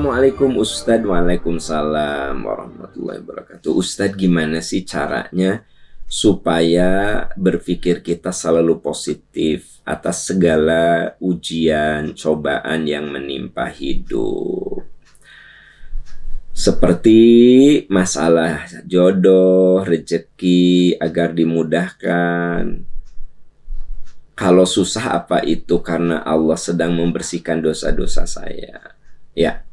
Assalamualaikum Ustadz. Waalaikumsalam warahmatullahi wabarakatuh. Ustadz, gimana sih caranya supaya berpikir kita selalu positif atas segala ujian, cobaan yang menimpa hidup? Seperti masalah jodoh, rezeki, agar dimudahkan. Kalau susah, apa itu karena Allah sedang membersihkan dosa-dosa saya? Ya,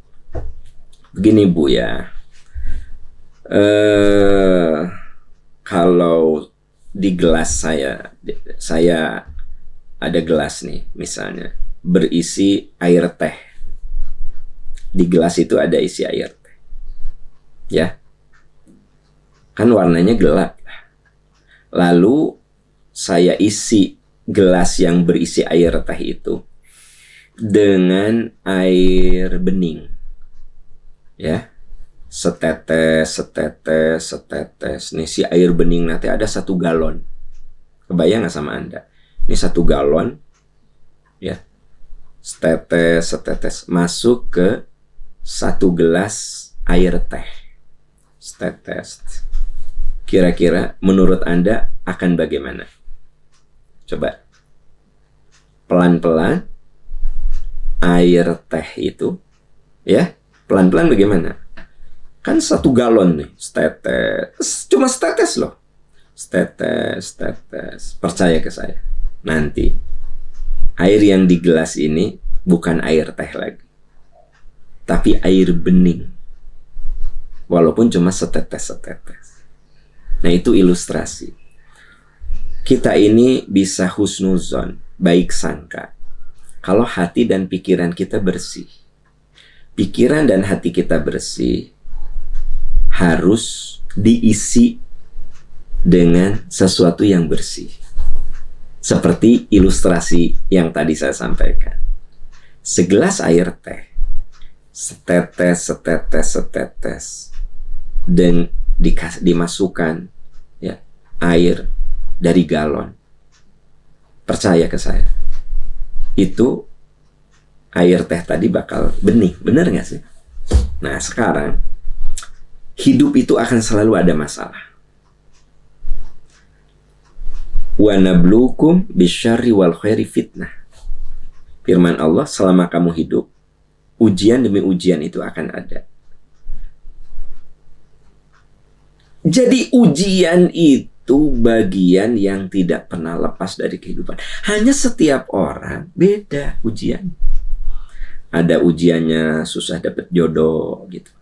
begini Bu ya. Kalau di gelas saya ada gelas nih misalnya, berisi air teh. Di gelas itu ada isi air teh. Ya, kan warnanya gelap. Lalu saya isi gelas yang berisi air teh itu dengan air bening, ya, setetes, setetes, setetes. Nih si air bening nanti ada 1 galon. Kebayang nggak sama Anda? Ini 1 galon, ya, setetes, setetes, masuk ke 1 gelas air teh, setetes. Kira-kira menurut Anda akan bagaimana? Coba pelan-pelan air teh itu, ya, pelan-pelan bagaimana? Kan 1 galon nih, setetes, cuma setetes loh, setetes, setetes. Percaya ke saya, nanti air yang di gelas ini bukan air teh lagi, tapi air bening, walaupun cuma setetes-setetes. Nah, itu ilustrasi. Kita ini bisa husnuzon, baik sangka, kalau hati dan pikiran kita bersih. Pikiran dan hati kita bersih harus diisi dengan sesuatu yang bersih. Seperti ilustrasi yang tadi saya sampaikan. Segelas air teh, setetes, setetes, setetes, dan dimasukkan, ya, air dari galon. Percaya ke saya, itu air teh tadi bakal bening. Bener gak sih? Nah, sekarang hidup itu akan selalu ada masalah. Wa nabluukum bisyarri wal khairi fitnah. Firman Allah, selama kamu hidup, ujian demi ujian itu akan ada. Jadi ujian itu bagian yang tidak pernah lepas dari kehidupan. Hanya setiap orang beda ujian. Ada ujiannya susah dapat jodoh gitu.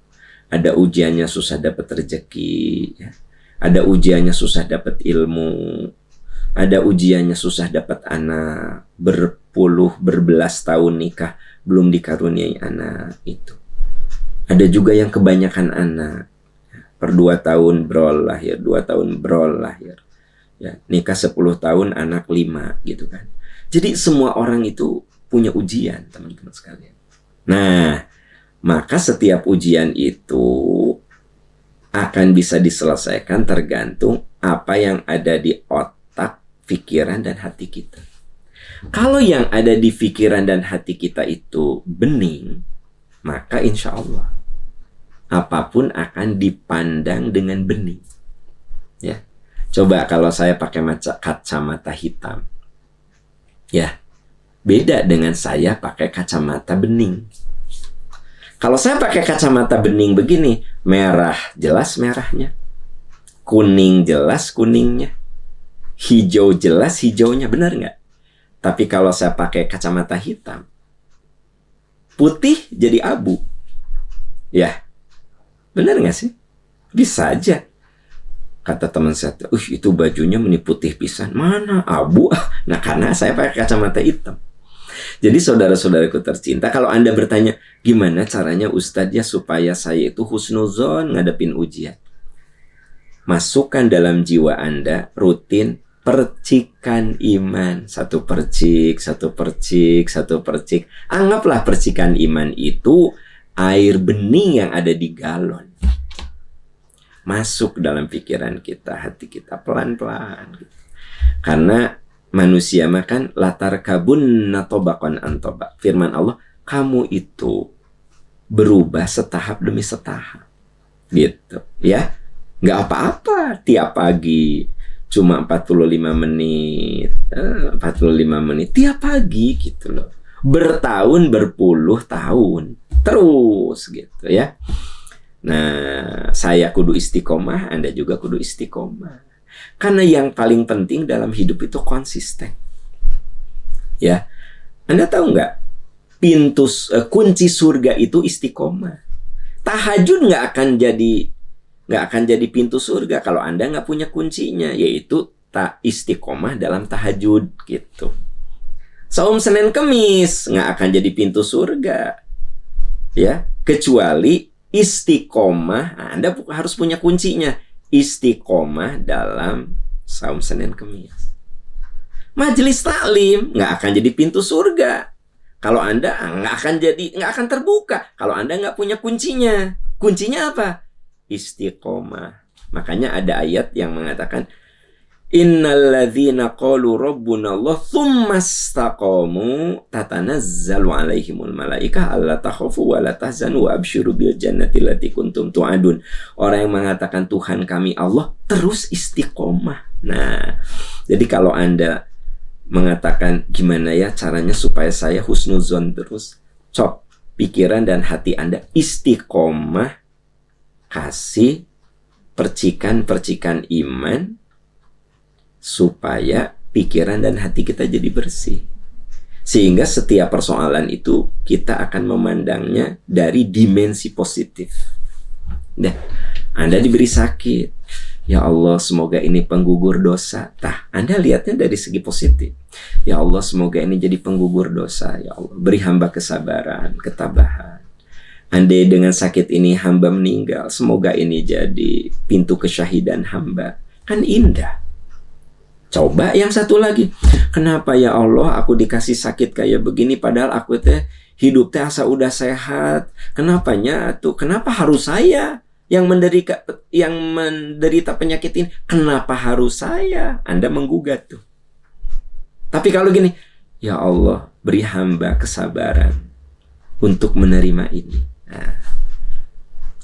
Ada ujiannya susah dapat rezeki, ya. Ada ujiannya susah dapat ilmu. Ada ujiannya susah dapat anak. Berbelas tahun nikah belum dikaruniai anak itu. Ada juga yang kebanyakan anak. Per 2 tahun brol lahir, 2 tahun brol lahir, ya, nikah 10 tahun, anak 5 gitu kan. Jadi semua orang itu punya ujian, teman-teman sekalian. Nah, maka setiap ujian itu akan bisa diselesaikan tergantung apa yang ada di otak, pikiran, dan hati kita. Kalau yang ada di pikiran dan hati kita itu bening, maka insya Allah apapun akan dipandang dengan bening. Ya, coba kalau saya pakai kacamata hitam, ya, beda dengan saya pakai kacamata bening. Kalau saya pakai kacamata bening begini, merah jelas merahnya, kuning jelas kuningnya, hijau jelas hijaunya, benar nggak? Tapi kalau saya pakai kacamata hitam, putih jadi abu, ya. Benar nggak sih? Bisa aja. Kata teman saya, itu bajunya meni putih pisan. Mana abu? Nah, karena saya pakai kacamata hitam. Jadi saudara-saudaraku tercinta, kalau Anda bertanya, gimana caranya Ustadz ya supaya saya itu husnuzon ngadepin ujian? Masukkan dalam jiwa Anda rutin percikan iman. 1 percik, 1 percik, 1 percik. Anggaplah percikan iman itu air bening yang ada di galon. Masuk dalam pikiran kita, hati kita, pelan-pelan. Karena manusia makan latar kabun natobakon antobak. Firman Allah, kamu itu berubah setahap demi setahap. Gitu, ya. Nggak apa-apa tiap pagi cuma 45 menit, 45 menit tiap pagi gitu loh. Bertahun, berpuluh tahun. Terus gitu ya. Nah, saya kudu istiqomah, Anda juga kudu istiqomah. Karena yang paling penting dalam hidup itu konsisten. Ya. Anda tahu nggak? Kunci surga itu istiqomah. Tahajud nggak akan jadi pintu surga kalau Anda nggak punya kuncinya, yaitu istiqomah dalam tahajud gitu. Saum Senin Kemis nggak akan jadi pintu surga, ya, kecuali istiqomah. Anda harus punya kuncinya, istiqomah dalam saum Senin Kemis. Majelis taklim nggak akan jadi pintu surga kalau Anda nggak akan terbuka kalau Anda nggak punya kuncinya. Kuncinya apa? Istiqomah. Makanya ada ayat yang mengatakan, innalladzina qalu rabbuna Allah tsumma istaqamu tatanazzalu alaihimul malaikah alla takhafu wa la tahzanu wa absyiru bil jannati allati kuntum tu'adun. Orang yang mengatakan Tuhan kami Allah terus istiqomah. Nah, jadi kalau Anda mengatakan gimana ya caranya supaya saya husnuzon terus, cok pikiran dan hati Anda istiqomah, kasih percikan-percikan iman supaya pikiran dan hati kita jadi bersih. Sehingga setiap persoalan itu kita akan memandangnya dari dimensi positif. Nah, Anda diberi sakit, ya Allah semoga ini penggugur dosa. Anda lihatnya dari segi positif. Ya Allah semoga ini jadi penggugur dosa. Ya Allah beri hamba kesabaran, ketabahan. Andai dengan sakit ini hamba meninggal, semoga ini jadi pintu kesyahidan hamba. Kan indah. Coba yang satu lagi. Kenapa ya Allah aku dikasih sakit kayak begini padahal aku hidup asa udah sehat. Kenapanya tuh? Kenapa harus saya yang menderita penyakit ini? Kenapa harus saya? Anda menggugat tuh. Tapi kalau gini, ya Allah beri hamba kesabaran untuk menerima ini. Nah,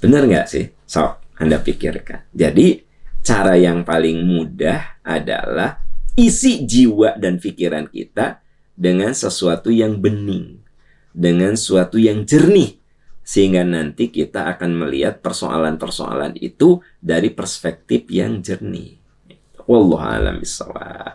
benar nggak sih? Sok Anda pikirkan. Jadi cara yang paling mudah adalah isi jiwa dan pikiran kita dengan sesuatu yang bening, dengan sesuatu yang jernih, sehingga nanti kita akan melihat persoalan-persoalan itu dari perspektif yang jernih. Wallahu a'lam bishawab.